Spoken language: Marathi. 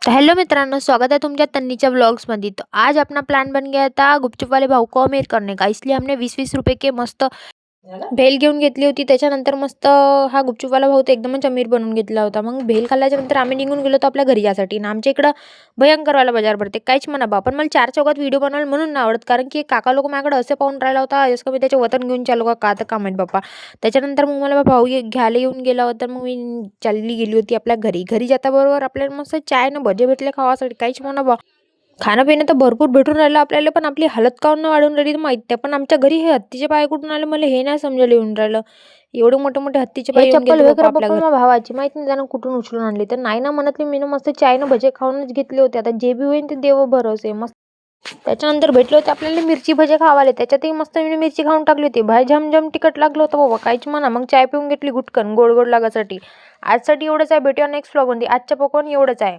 तो हेलो मित्रांनो, स्वागत है तुमच्या तन्नीच्या व्लॉग्समध्ये। तो आज अपना प्लान बन गया था गुपचुप वाले भाऊ को अमीर करने का, इसलिए हमने 20-20 रुपये के मस्त भेल घेऊन घेतली होती। त्याच्यानंतर मस्त हा गुपचुपवाला भाऊ तर एकदमच अमीर बनवून घेतला होता। मग भेल खाल्ल्याच्या नंतर आम्ही निघून गेलो होतो आपल्या घरी जासाठी आणि आमच्या इकडं भयंकरवाला बाजार भरते, काहीच म्हणा बा। पण मला चार चौकात व्हिडिओ बनवायला म्हणून नाही आवडत, कारण की काका लोक माझ्याकडे असे पाहून राहिला होता जसं मी त्याचे वतन घेऊन चालू का तर का माहीत बाप्पा। त्याच्यानंतर मग मला भाऊ घ्यायला येऊन गेला होता, मग मी चालली गेली होती आपल्या घरी। घरी जाताबरोबर आपल्याला मस्त चाय न भजे भेटले खावासाठी, काहीच म्हणा बा। खाणं पिणं तर भरपूर भेटून राहिलं आपल्याला, पण आपली हालत काऊन नाही वाढून राहिली माहीत नाही। पण आमच्या घरी हे हत्तीचे पाय कुठून आले मला हे नाही समजायला येऊन राहिलं। एवढे मोठे मोठे हत्तीचे पाय येऊन गेले बाप्पा आपल्या घरी। भावाची माहित नाही त्यानं कुठून उचलून आणली, तर नाही ना म्हणतली मी मस्त चायनं भजे खाऊनच घेतले होते। आता जे बी होईल ते देव भरोसे मस्त। त्याच्यानंतर भेटले होते आपल्याला मिरची भजे खावाले, त्याच्यातही मस्त मी मिरची खाऊन टाकली होती। भाई झमझम तिखट लागलं होतं बाबा, काहीच म्हणा। मग चाय पिऊन घेतली गुटकन गोड गोड लागासाठी। आजसाठी एवढंच आहे, भेटूया नेक्स्ट व्लॉगमध्ये। आजच्या पकवान एवढंच आहे।